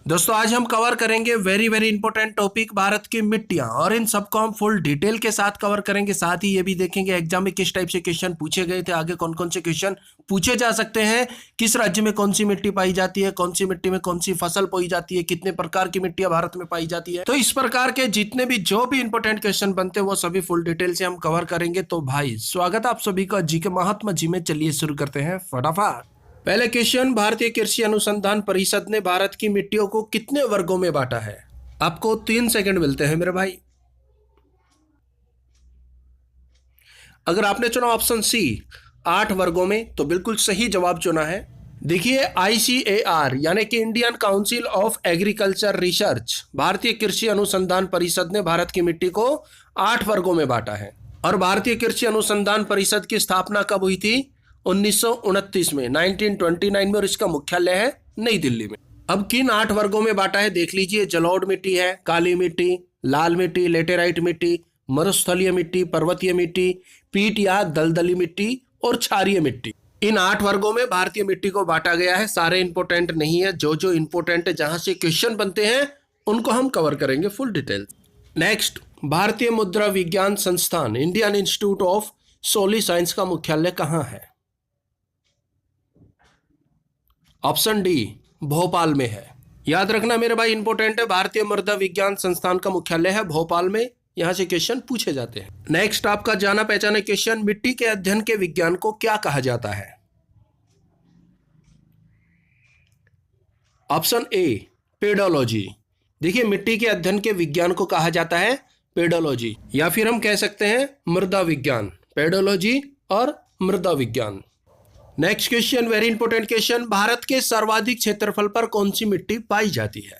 दोस्तों आज हम कवर करेंगे very very important topic Bharat की मिट्टियां, और इन सबको हम फुल डिटेल के साथ कवर करेंगे। साथ ही ये भी देखेंगे एग्जाम में किस टाइप से क्वेश्चन पूछे गए थे, आगे कौन कौन से क्वेश्चन पूछे जा सकते हैं, किस राज्य में कौन सी मिट्टी पाई जाती है, कौन सी मिट्टी में कौन सी फसल बोई जाती है, कितने प्रकार की मिट्टियां भारत में पाई जाती है। तो इस प्रकार के जितने भी जो भी इंपॉर्टेंट क्वेश्चन बनते हैं वो सभी फुल डिटेल से हम कवर करेंगे। तो भाई स्वागत है आप सभी का जी के महात्मा जी में। चलिए शुरू करते हैं फटाफट। पहले क्वेश्चन, भारतीय कृषि अनुसंधान परिषद ने भारत की मिट्टियों को कितने वर्गों में बांटा है? आपको 3 सेकंड मिलते हैं मेरे भाई। अगर आपने चुना ऑप्शन सी 8 वर्गों में तो बिल्कुल सही जवाब चुना है। देखिए ICAR यानी कि Indian council of agriculture research, भारतीय कृषि अनुसंधान परिषद ने भारत की मिट्टी को 8 वर्गों में बांटा है। और भारतीय कृषि अनुसंधान परिषद की स्थापना कब हुई थी? 1929 में, 1929 में, और इसका मुख्यालय है नई दिल्ली में। अब किन 8 वर्गों में बांटा है देख लीजिए। जलोढ़ मिट्टी है, काली मिट्टी, लाल मिट्टी, लेटेराइट मिट्टी, मरुस्थलीय मिट्टी, पर्वतीय मिट्टी, पीट या दलदली मिट्टी और क्षारीय मिट्टी। इन 8 वर्गों में भारतीय मिट्टी को बांटा गया है। सारे इंपोर्टेंट नहीं है, जो जो इंपोर्टेंट है, जहां से क्वेश्चन बनते हैं उनको हम कवर करेंगे फुल डिटेल। नेक्स्ट, भारतीय मुद्रा विज्ञान संस्थान Indian institute of solid science का मुख्यालय कहां है? ऑप्शन डी भोपाल में है। याद रखना मेरे भाई, इंपोर्टेंट है। भारतीय मृदा विज्ञान संस्थान का मुख्यालय है भोपाल में। यहां से क्वेश्चन पूछे जाते हैं। नेक्स्ट, आपका जाना पहचाना क्वेश्चन, मिट्टी के अध्ययन के विज्ञान को क्या कहा जाता है? Option A pedology. देखिए मिट्टी के अध्ययन के विज्ञान को कहा जाता है पेडोलॉजी, या फिर हम कह सकते हैं मृदा विज्ञान। पेडोलॉजी और मृदा विज्ञान। Next question, very important question, Bharat के सर्वाधिक क्षेत्रफल पर कौन सी मिट्टी पाई जाती है?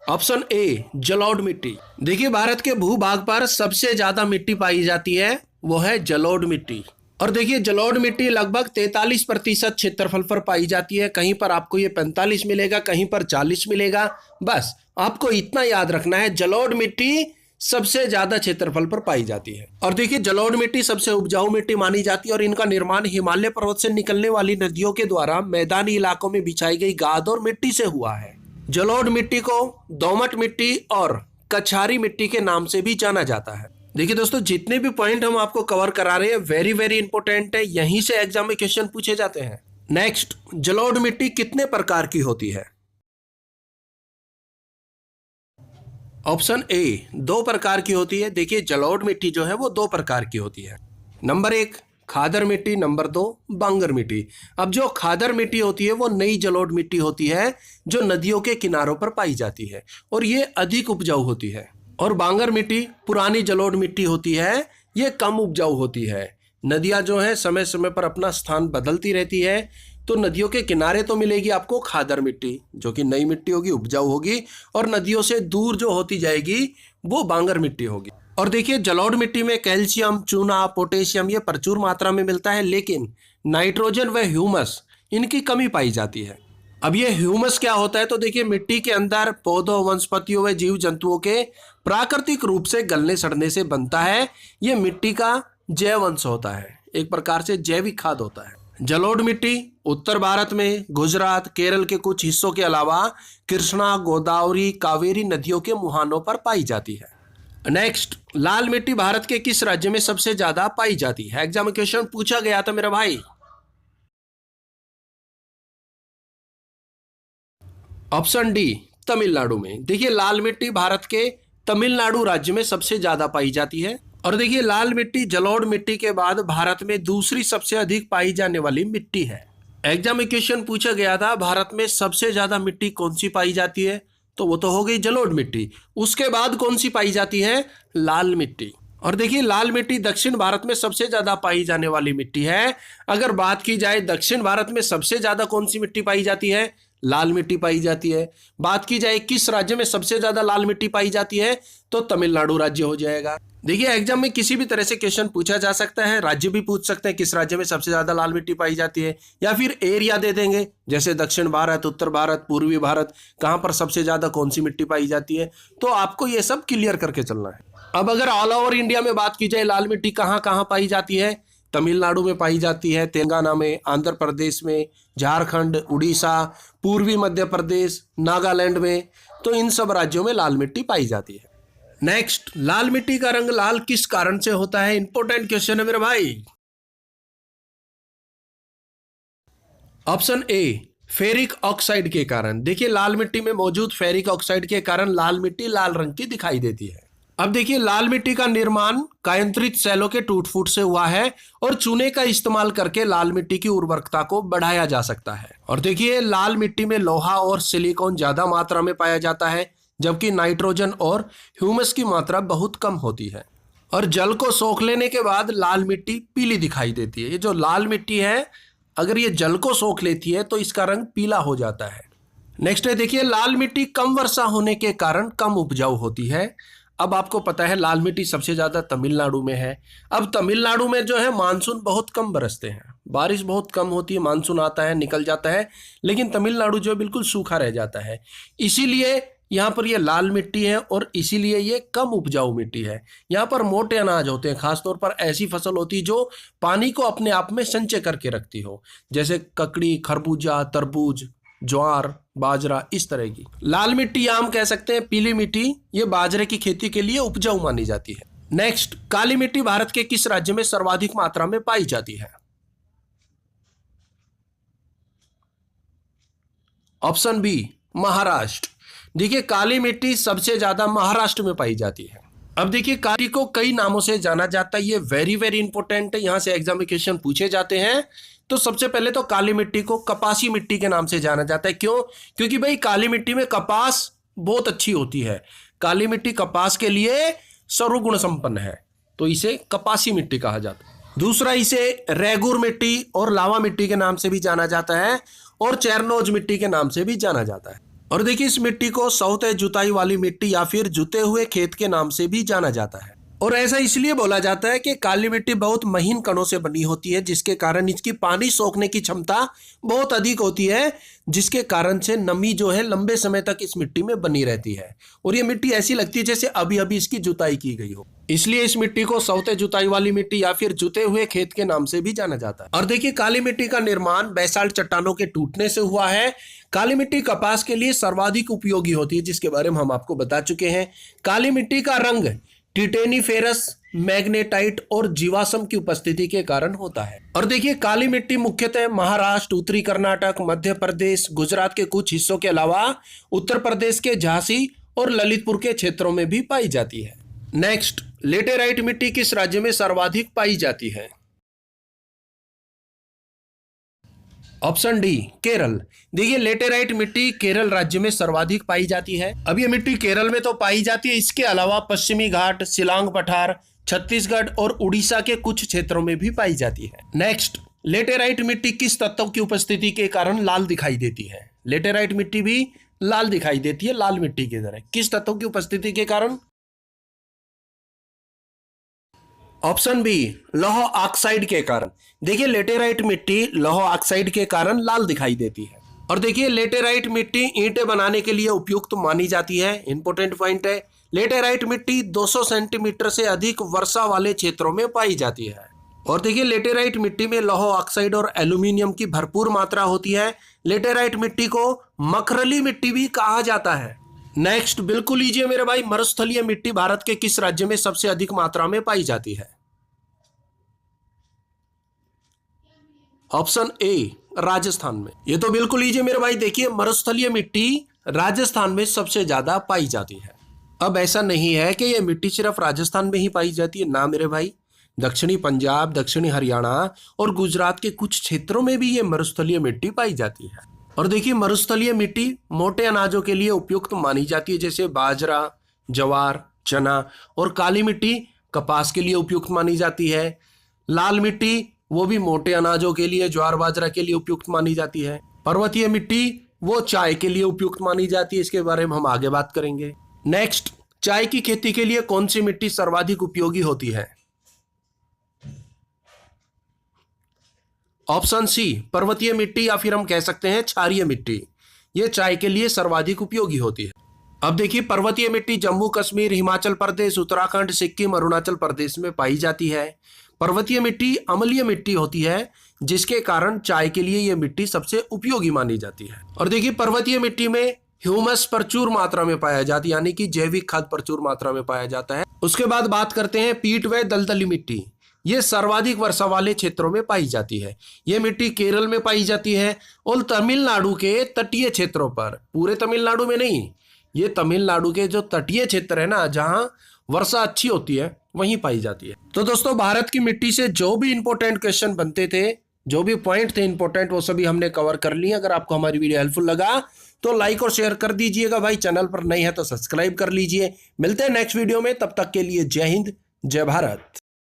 ऑप्शन ए जलोढ़ मिट्टी। देखिए भारत के भूभाग पर सबसे ज्यादा मिट्टी पाई जाती है, वो है जलोढ़ मिट्टी। और देखिए जलोढ़ मिट्टी लगभग 43% क्षेत्रफल पर पाई जाती है। कहीं पर आपको ये 45 मिलेगा, कहीं पर 40 मिलेगा। बस आपको इतना याद रखना है, जलोढ़ मिट्टी सबसे ज्यादा क्षेत्रफल पर पाई जाती है। और देखिए जलोढ़ मिट्टी सबसे उपजाऊ मिट्टी मानी जाती है, और इनका निर्माण हिमालय पर्वत से निकलने वाली नदियों के द्वारा मैदानी इलाकों में बिछाई गई गाद और मिट्टी से हुआ है। जलोढ़ मिट्टी को दोमट मिट्टी और कछारी मिट्टी के नाम से भी जाना जाता है। देखिए दोस्तों, जितने भी पॉइंट हम आपको कवर करा रहे हैं वेरी वेरी इंपॉर्टेंट है, यहीं से एग्जाम में क्वेश्चन पूछे जाते हैं। नेक्स्ट, जलोढ़ मिट्टी कितने प्रकार की होती है? ऑप्शन ए 2 प्रकार की होती है। देखिए जलोढ़ मिट्टी जो है वो 2 प्रकार की होती है। नंबर 1 खादर मिट्टी, नंबर 2 बांगर मिट्टी। अब जो खादर मिट्टी होती है वो नई जलोढ़ मिट्टी होती है जो नदियों के किनारों पर पाई जाती है, और ये अधिक उपजाऊ होती है। और बांगर मिट्टी पुरानी जलोढ़ मिट्टी होती है, ये कम उपजाऊ होती है। नदियां जो है समय समय पर अपना स्थान बदलती रहती है, तो नदियों के किनारे तो मिलेगी आपको खादर मिट्टी जो कि नई मिट्टी होगी, उपजाऊ होगी, और नदियों से दूर जो होती जाएगी वो बांगर मिट्टी होगी। और देखिए जलोढ़ मिट्टी में कैल्शियम, चूना, पोटेशियम ये प्रचुर मात्रा में मिलता है, लेकिन नाइट्रोजन व ह्यूमस इनकी कमी पाई जाती है। अब ये ह्यूमस क्या होता है? तो देखिए मिट्टी के अंदर पौधों, वनस्पतियों व जीव जंतुओं के प्राकृतिक रूप से गलने सड़ने से बनता है। ये मिट्टी का जैव अंश होता है, एक प्रकार से जैविक खाद होता है। जलोढ़ मिट्टी उत्तर भारत में गुजरात, केरल के कुछ हिस्सों के अलावा कृष्णा, गोदावरी, कावेरी नदियों के मुहानों पर पाई जाती है। नेक्स्ट, लाल मिट्टी भारत के किस राज्य में सबसे ज्यादा पाई जाती है? एग्जाम में क्वेश्चन पूछा गया था मेरा भाई। ऑप्शन डी तमिलनाडु में। देखिए लाल मिट्टी भारत के तमिलनाडु राज्य में सबसे ज्यादा पाई जाती है। और देखिए लाल मिट्टी जलोढ़ मिट्टी के बाद भारत में दूसरी सबसे अधिक पाई जाने वाली मिट्टी है। एग्जाम में क्वेश्चन पूछा गया था भारत में सबसे ज्यादा मिट्टी कौन सी पाई जाती है, तो वो तो हो गई जलोढ़ मिट्टी। उसके बाद कौन सी पाई जाती है? लाल मिट्टी। और देखिए लाल मिट्टी दक्षिण भारत में सबसे ज्यादा पाई जाने वाली मिट्टी है। अगर बात की जाए दक्षिण भारत में सबसे ज्यादा कौन सी मिट्टी पाई जाती है? लाल मिट्टी पाई जाती है। बात की जाए किस राज्य में सबसे ज्यादा लाल मिट्टी पाई जाती है, तो तमिलनाडु राज्य हो जाएगा। देखिए एग्जाम में किसी भी तरह से क्वेश्चन पूछा जा सकता है, राज्य भी पूछ सकते हैं किस राज्य में सबसे ज्यादा लाल मिट्टी पाई जाती है, या फिर एरिया दे देंगे जैसे दक्षिण भारत, उत्तर भारत, पूर्वी भारत, कहां पर सबसे ज्यादा कौन सी मिट्टी पाई जाती है। तो आपको ये सब क्लियर करके चलना है। अब अगर ऑल ओवर इंडिया में बात की जाए लाल मिट्टी कहां कहां पाई जाती है, तमिलनाडु में पाई जाती है, तेलंगाना में, आंध्र प्रदेश में, झारखंड, उड़ीसा, पूर्वी मध्य प्रदेश, नागालैंड में, तो इन सब राज्यों में लाल मिट्टी पाई जाती है। नेक्स्ट, लाल मिट्टी का रंग लाल किस कारण से होता है? इंपॉर्टेंट क्वेश्चन है मेरे भाई। ऑप्शन ए, फेरिक ऑक्साइड के कारण। देखिए लाल मिट्टी में मौजूद फेरिक ऑक्साइड के कारण लाल मिट्टी लाल रंग की दिखाई देती है। अब देखिए लाल मिट्टी का निर्माण कायांतरित सेलों के टूट फूट से हुआ है और चूने का इस्तेमाल करके लाल मिट्टी की उर्वरकता को बढ़ाया जा सकता है। और देखिए लाल मिट्टी में लोहा और सिलिकॉन ज्यादा मात्रा में पाया जाता है, जबकि नाइट्रोजन और ह्यूमस की मात्रा बहुत कम होती है। और जल को सोख लेने के बाद लाल मिट्टी पीली दिखाई देती है। ये जो लाल मिट्टी है, अगर ये जल को सोख लेती है तो इसका रंग पीला हो जाता है। नेक्स्ट है, देखिए लाल मिट्टी कम वर्षा होने के कारण कम उपजाऊ होती है। अब आपको पता है लाल मिट्टी सबसे ज्यादा तमिलनाडु में है। अब तमिलनाडु में जो है मानसून बहुत कम बरसते हैं, बारिश बहुत कम होती है, मानसून आता है निकल जाता है, लेकिन तमिलनाडु जो है बिल्कुल सूखा रह जाता है। इसीलिए यहाँ पर ये लाल मिट्टी है और इसीलिए ये कम उपजाऊ मिट्टी है। यहाँ पर मोटे अनाज होते हैं, खासतौर पर ऐसी फसल होती है जो पानी को अपने आप में संचय करके रखती हो, जैसे ककड़ी, खरबूजा, तरबूज, ज्वार, बाजरा, इस तरह की। लाल मिट्टी या हम कह सकते हैं पीली मिट्टी, ये बाजरे की खेती के लिए उपजाऊ मानी जाती है। नेक्स्ट, काली मिट्टी भारत के किस राज्य में सर्वाधिक मात्रा में पाई जाती है? Option B, Maharashtra. देखिए काली मिट्टी सबसे ज्यादा महाराष्ट्र में पाई जाती है। अब देखिए काली को कई नामों से जाना जाता है, ये वेरी वेरी इंपॉर्टेंट है, यहां से एग्जामिनेशन पूछे जाते हैं। तो सबसे पहले तो काली मिट्टी को कपासी मिट्टी के नाम से जाना जाता है। क्यों? क्योंकि भाई काली मिट्टी में कपास बहुत अच्छी होती है। काली मिट्टी कपास के लिए सर्वगुण संपन्न है, तो इसे कपासी मिट्टी कहा जाता है। दूसरा, इसे रेगुर मिट्टी और लावा मिट्टी के नाम से भी जाना जाता है और चेरनोज मिट्टी के नाम से भी जाना जाता है। और देखिए इस मिट्टी को सौते जुताई वाली मिट्टी या फिर जुते हुए खेत के नाम से भी जाना जाता है। और ऐसा इसलिए बोला जाता है कि काली मिट्टी बहुत महीन कणों से बनी होती है, जिसके कारण इसकी पानी सोखने की क्षमता बहुत अधिक होती है, जिसके कारण से नमी जो है लंबे समय तक इस मिट्टी में बनी रहती है। और ये मिट्टी ऐसी लगती है जैसे अभी अभी इसकी जुताई की गई हो, इसलिए इस मिट्टी को सौते जुताई वाली मिट्टी या फिर जुते हुए खेत के नाम से भी जाना जाता है। और देखिए काली मिट्टी का निर्माण बेसाल्ट चट्टानों के टूटने से हुआ है। काली मिट्टी कपास के लिए सर्वाधिक उपयोगी होती है, जिसके बारे में हम आपको बता चुके हैं। काली मिट्टी का रंग टिटेनीफेरस, मैग्नेटाइट और जीवाश्म की उपस्थिति के कारण होता है। और देखिए काली मिट्टी मुख्यतः महाराष्ट्र, उत्तरी कर्नाटक, मध्य प्रदेश, गुजरात के कुछ हिस्सों के अलावा उत्तर प्रदेश के झांसी और ललितपुर के क्षेत्रों में भी पाई जाती है। नेक्स्ट, लेटेराइट मिट्टी किस राज्य में सर्वाधिक पाई जाती है? Option D, Kerala. देखिए लेटेराइट मिट्टी केरल राज्य में सर्वाधिक पाई जाती है। अब ये मिट्टी केरल में तो पाई जाती है, इसके अलावा पश्चिमी घाट, शिलांग पठार, छत्तीसगढ़ और उड़ीसा के कुछ क्षेत्रों में भी पाई जाती है। नेक्स्ट, लेटेराइट मिट्टी किस तत्व की उपस्थिति के कारण लाल दिखाई देती है? लेटेराइट मिट्टी भी लाल दिखाई देती है, लाल मिट्टी की तरह। किस तत्व की उपस्थिति के कारण? ऑप्शन बी, लौह ऑक्साइड के कारण। देखिए लेटेराइट मिट्टी लौह ऑक्साइड के कारण लाल दिखाई देती है। और देखिए लेटेराइट मिट्टी ईंटें बनाने के लिए उपयुक्त मानी जाती है। इंपॉर्टेंट पॉइंट है, लेटेराइट मिट्टी 200 सेंटीमीटर से अधिक वर्षा वाले क्षेत्रों में पाई जाती है। और देखिए लेटेराइट मिट्टी में लौह ऑक्साइड और एल्यूमिनियम की भरपूर मात्रा होती है। लेटेराइट मिट्टी को मखरली मिट्टी भी कहा जाता है। नेक्स्ट, बिल्कुल लीजिए मेरे भाई, मरुस्थलीय मिट्टी भारत के किस राज्य में सबसे अधिक मात्रा में पाई जाती है? ऑप्शन ए, राजस्थान में। ये तो बिल्कुल लीजिए मेरे भाई, देखिए मरुस्थलीय मिट्टी राजस्थान में सबसे ज्यादा पाई जाती है। अब ऐसा नहीं है कि ये मिट्टी सिर्फ राजस्थान में ही पाई जाती है, ना मेरे भाई, दक्षिणी पंजाब, दक्षिणी हरियाणा और गुजरात के कुछ क्षेत्रों में भी ये मरुस्थलीय मिट्टी पाई जाती है। और देखिए मरुस्थलीय मिट्टी मोटे अनाजों के लिए उपयुक्त मानी जाती है, जैसे बाजरा, जवार, चना। और काली मिट्टी कपास के लिए उपयुक्त मानी जाती है। लाल मिट्टी वो भी मोटे अनाजों के लिए, ज्वार बाजरा के लिए उपयुक्त मानी जाती है। पर्वतीय मिट्टी वो चाय के लिए उपयुक्त मानी जाती है, इसके बारे में हम आगे बात करेंगे। नेक्स्ट, चाय की खेती के लिए कौन सी मिट्टी सर्वाधिक उपयोगी होती है? ऑप्शन सी, पर्वतीय मिट्टी या फिर हम कह सकते हैं क्षारीय मिट्टी। ये चाय के लिए सर्वाधिक उपयोगी होती है। अब देखिए पर्वतीय मिट्टी जम्मू कश्मीर, हिमाचल प्रदेश, उत्तराखंड, सिक्किम, अरुणाचल प्रदेश में पाई जाती है। पर्वतीय मिट्टी अम्लीय मिट्टी होती है, जिसके कारण चाय के लिए यह मिट्टी सबसे उपयोगी मानी जाती है। और देखिए पर्वतीय मिट्टी में ह्यूमस प्रचुर मात्रा में पाया जाता है, यानी कि जैविक खाद प्रचुर मात्रा में पाया जाता है। उसके बाद बात करते हैं पीट व दलदली मिट्टी। ये सर्वाधिक वर्षा वाले क्षेत्रों में पाई जाती है। ये मिट्टी केरल में पाई जाती है और तमिलनाडु के तटीय क्षेत्रों पर, पूरे तमिलनाडु में नहीं, ये तमिलनाडु के जो तटीय क्षेत्र है ना, जहां वर्षा अच्छी होती है, वहीं पाई जाती है। तो दोस्तों भारत की मिट्टी से जो भी इंपॉर्टेंट क्वेश्चन बनते थे, जो भी पॉइंट थे इंपॉर्टेंट, वो सभी हमने कवर कर लिए। अगर आपको हमारी वीडियो हेल्पफुल लगा तो लाइक और शेयर कर दीजिएगा भाई। चैनल पर नए हैं तो सब्सक्राइब कर लीजिए। मिलते हैं नेक्स्ट वीडियो में, तब तक के लिए जय हिंद, जय भारत।